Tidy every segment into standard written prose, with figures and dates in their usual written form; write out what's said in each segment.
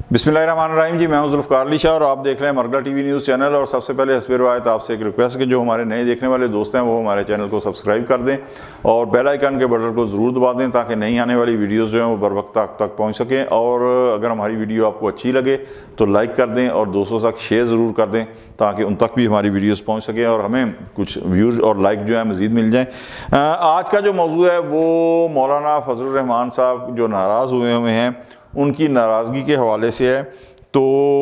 बिस्मिल्लाहिर्रहमानिर्रहीम जी, मैं हूं ज़ुल्फ़िकार अली शाह और आप देख रहे हैं मरगला टीवी न्यूज़ चैनल। और सबसे पहले हस्ब रिवायत आपसे एक रिक्वेस्ट कि जो हमारे नए देखने वाले दोस्त हैं वो हमारे चैनल को सब्सक्राइब कर दें और बेल आइकन के बटन को ज़रूर दबा दें ताकि नई आने वाली वीडियोज़ जो हैं वो बर वक्त आप तक पहुँच सकें। और अगर हमारी वीडियो आपको अच्छी लगे तो लाइक कर दें और दोस्तों तक शेयर ज़रूर कर दें ताकि उन तक भी हमारी वीडियोज़ पहुँच सकें और हमें कुछ व्यूज़ और लाइक जो है मज़ीद मिल जाएँ। आज का जो मौजू है वो मौलाना फजलुर रहमान साहब जो नाराज़ हुए हैं उनकी नाराज़गी के हवाले से है। तो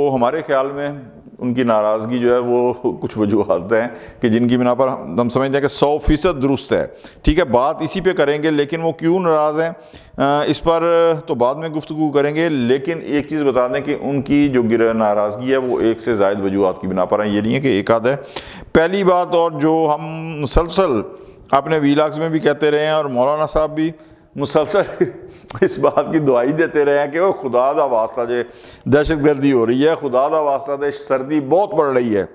हमारे ख्याल में उनकी नाराज़गी जो है वो कुछ वजूहात हैं कि जिनकी बिना पर हम समझते हैं कि 100% दुरुस्त है। ठीक है, बात इसी पे करेंगे, लेकिन वो क्यों नाराज़ हैं इस पर तो बाद में गुफ्तगू करेंगे। लेकिन एक चीज़ बता दें कि उनकी जो नाराज़गी है वो एक से ज़ायद वजूहात की बिना पर है, ये नहीं है कि एक आध है। पहली बात, और जो हम मुसलसल अपने वीलॉग्स में भी कहते रहे हैं और मौलाना साहब भी मुसलसल इस बात की दुआई देते रहे हैं कि वो खुदा दा वास्ता जे दहशत गर्दी हो रही है, खुदा दा वास्ता दे सर्दी बहुत बढ़ रही है,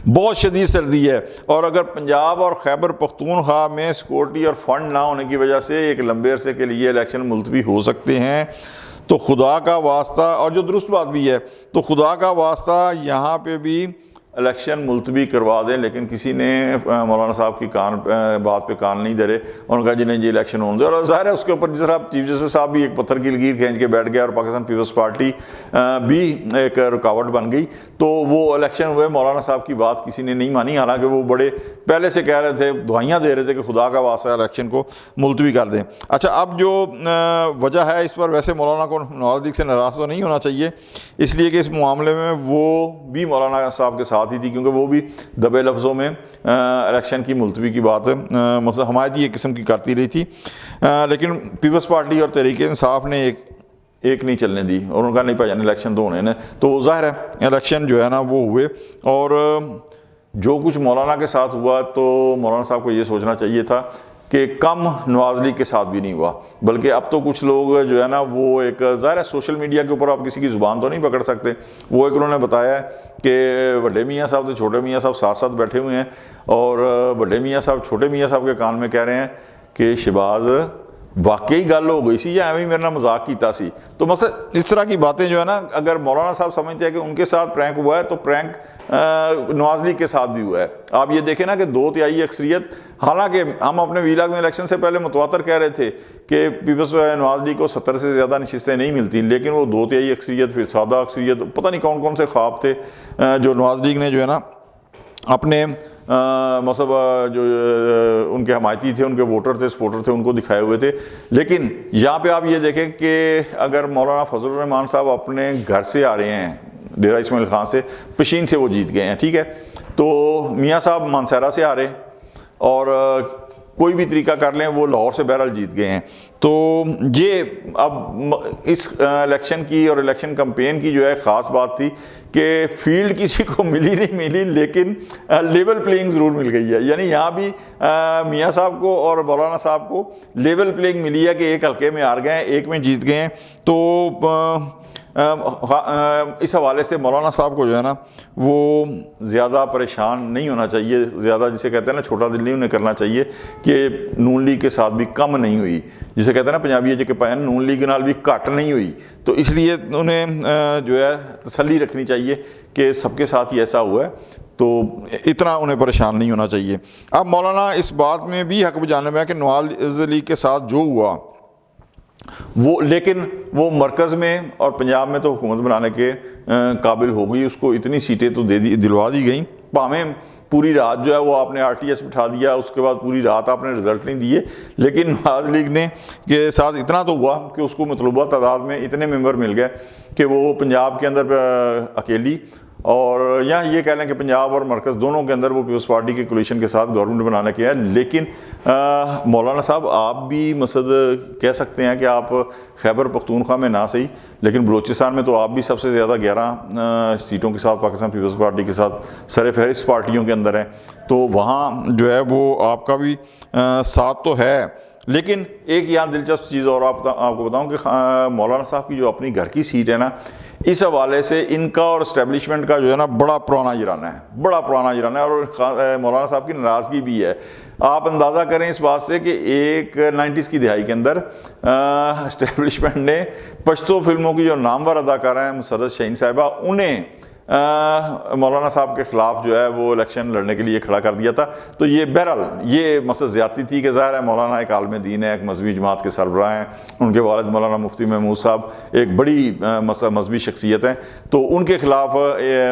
बहुत शदीद सर्दी है। और अगर पंजाब और खैबर पख्तूनख्वा में सिक्योरिटी और फंड ना होने की वजह से एक लंबे अरसे के लिए इलेक्शन मुलतवी हो सकते हैं तो खुदा का वास्ता, और जो दुरुस्त बात भी है, तो खुदा का वास्ता यहाँ पे भी इलेक्शन मुलतवी करवा दें। लेकिन किसी ने मौलाना साहब की बात पे कान नहीं धरे, उन्होंने कहा जी नहीं जी इलेक्शन होने दे। और ज़ाहिर है उसके ऊपर जिस तरह चीफ जस्टिस साहब भी एक पत्थर की लकीर खींच के बैठ गया और पाकिस्तान पीपल्स पार्टी भी एक रुकावट बन गई। तो वो इलेक्शन हुए, मौलाना साहब की बात किसी ने नहीं मानी, हालांकि वो बड़े पहले से कह रहे थे, दुआइयाँ दे रहे थे कि खुदा का वास्ता इलेक्शन को मुलतवी कर दें। अच्छा, अब जो वजह है इस पर, वैसे मौलाना को नवाज लीग से नाराज़ तो नहीं होना चाहिए, इसलिए कि इस मामले में वो भी मौलाना साहब के साथ ही थी, क्योंकि वो भी दबे लफ्ज़ों में इलेक्शन की मुलतवी की बात मतलब हमायती एक किस्म की करती रही थी। लेकिन पीपल्स पार्टी और तहरीक इंसाफ ने एक नहीं चलने दी और उनका नहीं भाईजान इलेक्शन तो होने ने। तो ज़ाहिर है इलेक्शन जो है ना वो हुए, और जो कुछ मौलाना के साथ हुआ तो मौलाना साहब को ये सोचना चाहिए था कि कम नवाज लीग के साथ भी नहीं हुआ। बल्कि अब तो कुछ लोग जो है ना वो एक ज़ाहिर है सोशल मीडिया के ऊपर आप किसी की ज़ुबान तो नहीं पकड़ सकते। वो एक उन्होंने बताया है कि बड़े मियाँ साहब तो छोटे मियाँ साहब साथ साथ बैठे हुए हैं और बड़े मियाँ साहब छोटे मियाँ साहब के कान में कह रहे हैं कि शहबाज वाकई गल हो गई सी या एवं मेरे ना मजाक कीता सी। तो मकसद इस तरह की बातें जो है ना, अगर मौलाना साहब समझते हैं कि उनके साथ प्रैंक हुआ है तो प्रैंक नवाज लीग के साथ भी हुआ है। आप ये देखें ना कि 2/3 अक्सरियत, हालांकि हम अपने वीलाग में इलेक्शन से पहले मुतवातर कह रहे थे कि पीपल्स नवाज लीग को 70 से ज़्यादा नशिस्तें नहीं मिलती, लेकिन वो 2/3 अक्सरियत, फिर सादा अक्सरियत, पता नहीं कौन कौन से ख्वाब थे जो नवाज लीग ने जो है ना अपने मतलब जो उनके हमायती थे, उनके वोटर थे, सपोर्टर थे, उनको दिखाए हुए थे। लेकिन यहाँ पे आप ये देखें कि अगर मौलाना फजलुर रहमान साहब अपने घर से आ रहे हैं, डेरा इस्माइल खान से, पशीन से वो जीत गए हैं, ठीक है, तो मियाँ साहब मानसहरा से आ रहे और कोई भी तरीका कर लें वो लाहौर से बहरहाल जीत गए हैं। तो ये अब इस इलेक्शन की और इलेक्शन कैंपेन की जो है ख़ास बात थी कि फील्ड किसी को मिली नहीं मिली, लेकिन लेवल प्लेइंग ज़रूर मिल गई है। यानी यहाँ भी मियाँ साहब को और मौलाना साहब को लेवल प्लेइंग मिली है कि एक हल्के में हार गए हैं, एक में जीत गए हैं। तो इस हवाले से मौलाना साहब को जो है ना वो ज़्यादा परेशान नहीं होना चाहिए, ज़्यादा जिसे कहते हैं ना छोटा दिल नहीं उन्हें करना चाहिए कि नून लीग के साथ भी कम नहीं हुई, जिसे कहते हैं ना पंजाबी जो कि नून लीग नाल भी घट नहीं हुई। तो इसलिए उन्हें जो है तसल्ली रखनी चाहिए कि सबके साथ ही ऐसा हुआ है, तो इतना उन्हें परेशान नहीं होना चाहिए। अब मौलाना इस बात में भी हक बजाने में है कि नवाज लीग के साथ जो हुआ वो, लेकिन वो मरकज़ में और पंजाब में तो हुकूमत बनाने के काबिल हो गई, उसको इतनी सीटें तो दिलवा दी गई। भावें पूरी रात जो है वो आपने RTS बिठा दिया, उसके बाद पूरी रात आपने रिज़ल्ट नहीं दिए, लेकिन नवाज लीग ने के साथ इतना तो हुआ कि उसको मतलूबा तादाद में इतने मेंबर मिल गए कि वो पंजाब के अंदर अकेली, और यहाँ ये कह लें कि पंजाब और मरकज़ दोनों के अंदर वो पीपल्स पार्टी के कोलिशन के साथ गवर्नमेंट बनाने के हैं। लेकिन मौलाना साहब आप भी मकसद कह सकते हैं कि आप खैबर पख्तूनख्वा में ना सही, लेकिन बलूचिस्तान में तो आप भी सबसे ज़्यादा 11 सीटों के साथ पाकिस्तान पीपल्स पार्टी के साथ सर फहरिस्त पार्टियों के अंदर हैं। तो वहाँ जो है वो आपका भी साथ तो है। लेकिन एक यहाँ दिलचस्प चीज़ और आपको बताऊँ कि मौलाना साहब की जो अपनी घर की सीट है ना, اس حوالے سے ان کا اور اسٹیبلشمنٹ کا جو ہے نا بڑا پرانا جرانہ ہے اور مولانا صاحب کی ناراضگی بھی ہے۔ آپ اندازہ کریں اس بات سے کہ ایک 90s کی دہائی کے اندر اسٹیبلشمنٹ نے پشتو فلموں کی جو نامور اداکارہ ہیں مسرت شاہین صاحبہ، انہیں مولانا صاحب کے خلاف جو ہے وہ الیکشن لڑنے کے لیے کھڑا کر دیا تھا۔ تو یہ بہرحال یہ مقصد زیادتی تھی کہ ظاہر ہے مولانا ایک عالم دین ہے، ایک مذہبی جماعت کے سربراہ ہیں، ان کے والد مولانا مفتی محمود صاحب ایک بڑی مذہبی شخصیت ہیں، تو ان کے خلاف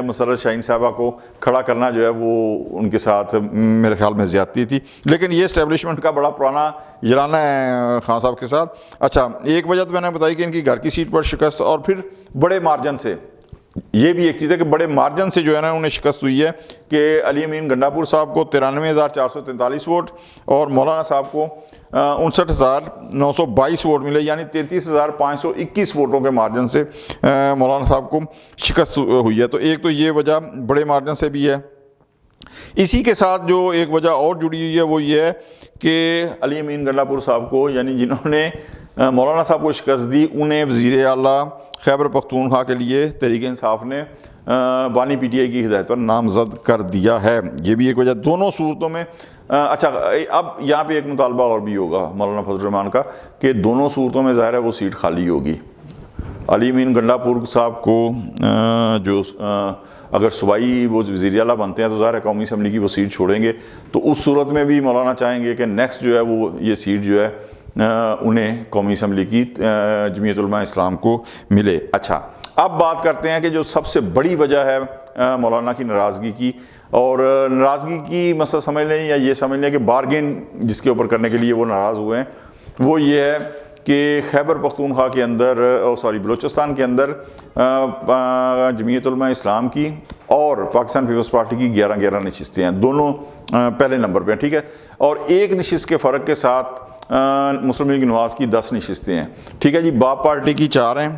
مسرت شاہین صاحبہ کو کھڑا کرنا جو ہے وہ ان کے ساتھ میرے خیال میں زیادتی تھی۔ لیکن یہ اسٹیبلشمنٹ کا بڑا پرانا جرانہ ہے خان صاحب کے ساتھ۔ اچھا، ایک وجہ تو میں نے بتائی کہ ان کی گھر کی سیٹ پر شکست، اور پھر بڑے مارجن سے، یہ بھی ایک چیز ہے کہ بڑے مارجن سے جو ہے نا انہیں شکست ہوئی ہے کہ علی امین گنڈا پور صاحب کو 93,443 ووٹ اور مولانا صاحب کو 59,922 ووٹ ملے، یعنی 33,521 ووٹوں کے مارجن سے مولانا صاحب کو شکست ہوئی ہے۔ تو ایک تو یہ وجہ بڑے مارجن سے بھی ہے۔ اسی کے ساتھ جو ایک وجہ اور جڑی ہوئی ہے وہ یہ ہے کہ علی امین گنڈا پور صاحب کو، یعنی جنہوں نے مولانا صاحب کو شکست دی، انہیں وزیر اعلیٰ خیبر پختونخوا کے لیے تحریک انصاف نے بانی پی ٹی آئی کی ہدایت پر نامزد کر دیا ہے۔ یہ بھی ایک وجہ دونوں صورتوں میں۔ اچھا، اب یہاں پہ ایک مطالبہ اور بھی ہوگا مولانا فضل الرحمان کا کہ دونوں صورتوں میں ظاہر ہے وہ سیٹ خالی ہوگی۔ علی امین گنڈا پور صاحب کو جو اگر صوبائی وہ وزیر اعلیٰ بنتے ہیں تو ظاہر ہے قومی اسمبلی کی وہ سیٹ چھوڑیں گے، تو اس صورت میں بھی مولانا چاہیں گے کہ نیکسٹ جو ہے وہ یہ سیٹ جو ہے انہیں قومی اسمبلی کی جمعیت علماء اسلام کو ملے۔ اچھا، اب بات کرتے ہیں کہ جو سب سے بڑی وجہ ہے مولانا کی ناراضگی کی، اور ناراضگی کی مسئلہ سمجھ لیں یا یہ سمجھ لیں کہ بارگین جس کے اوپر کرنے کے لیے وہ ناراض ہوئے ہیں، وہ یہ ہے کہ خیبر پختونخوا کے اندر بلوچستان کے اندر جمعیت علماء اسلام کی اور پاکستان پیپلز پارٹی کی 11 نشستیں ہیں، دونوں پہلے نمبر پہ ہیں، ٹھیک ہے، اور ایک نشست کے فرق کے ساتھ مسلم لیگ نواز کی 10 نشستیں ہیں، ٹھیک ہے جی۔ باب پارٹی کی 4 ہیں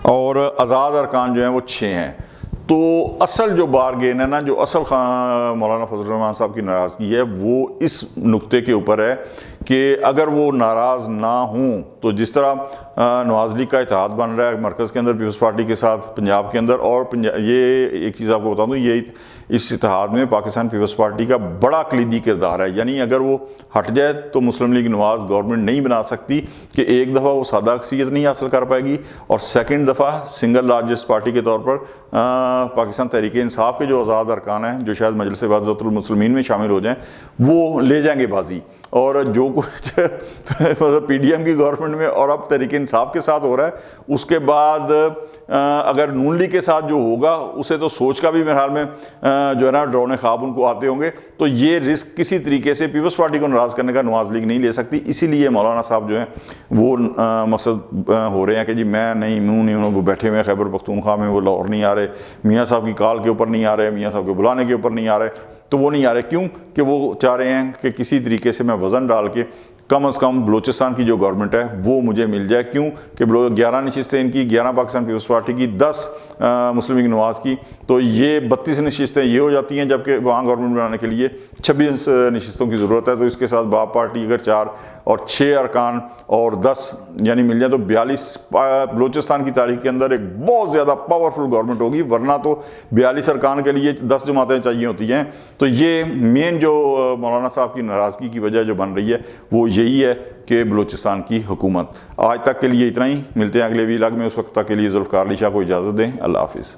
اور آزاد ارکان جو ہیں وہ 6 ہیں۔ تو اصل جو بارگین ہے نا، جو اصل مولانا فضل الرحمان صاحب کی ناراضگی ہے وہ اس نقطے کے اوپر ہے کہ اگر وہ ناراض نہ ہوں تو جس طرح نواز لیگ کا اتحاد بن رہا ہے مرکز کے اندر پیپلز پارٹی کے ساتھ پنجاب کے اندر، اور یہ ایک چیز آپ کو بتا دوں، یہ اس اتحاد میں پاکستان پیپلز پارٹی کا بڑا کلیدی کردار ہے، یعنی اگر وہ ہٹ جائے تو مسلم لیگ نواز گورنمنٹ نہیں بنا سکتی، کہ ایک دفعہ وہ سادہ اکثریت نہیں حاصل کر پائے گی، اور سیکنڈ دفعہ سنگل لارجسٹ پارٹی کے طور پر پاکستان تحریک انصاف کے جو آزاد ارکان ہیں جو شاید مجلس وحدت المسلمین میں شامل ہو جائیں وہ لے جائیں گے بازی، اور جو کچھ مطلب پی ڈی ایم کی گورنمنٹ میں اور اب تحریک انصاف کے ساتھ ہو رہا ہے، اس کے بعد اگر نون لیگ کے ساتھ جو ہوگا اسے تو سوچ کا بھی میرے خیال میں جو ہے نا ڈرونے خواب ان کو آتے ہوں گے، تو یہ رسک کسی طریقے سے پیپلز پارٹی کو ناراض کرنے کا نواز لیگ نہیں لے سکتی۔ اسی لیے مولانا صاحب جو ہیں وہ مقصد ہو رہے ہیں کہ جی میں نہیں وہ بیٹھے ہوئے ہیں خیبر پختونخوا میں، وہ لاہور نہیں آ رہے، میاں صاحب کی کال کے اوپر نہیں آ رہے، میاں صاحب کے بلانے کے اوپر نہیں آ رہے، تو وہ نہیں آ رہے کیوں کہ وہ چاہ رہے ہیں کہ کسی طریقے سے میں وزن ڈال کے کم از کم بلوچستان کی جو گورنمنٹ ہے وہ مجھے مل جائے۔ کیوں کہ 11 نشستیں ان کی، 11 پاکستان پیپلز پارٹی کی، 10 مسلم لیگ نواز کی، تو یہ 32 نشستیں یہ ہو جاتی ہیں، جبکہ وہاں گورنمنٹ بنانے کے لیے 26 نشستوں کی ضرورت ہے۔ تو اس کے ساتھ باب پارٹی اگر 4 اور 6 ارکان اور 10 یعنی مل جائیں تو 42 بلوچستان کی تاریخ کے اندر ایک بہت زیادہ پاورفل گورنمنٹ ہوگی، ورنہ تو 42 ارکان کے لیے 10 جماعتیں چاہیے ہوتی ہیں۔ تو یہ مین جو مولانا صاحب کی ناراضگی کی وجہ جو بن رہی ہے وہ یہی ہے کہ بلوچستان کی حکومت۔ آج تک کے لیے اتنا ہی، ملتے ہیں اگلے ویلاگ میں، اس وقت تک کے لیے ذوالفقار علی شاہ کو اجازت دیں، اللہ حافظ۔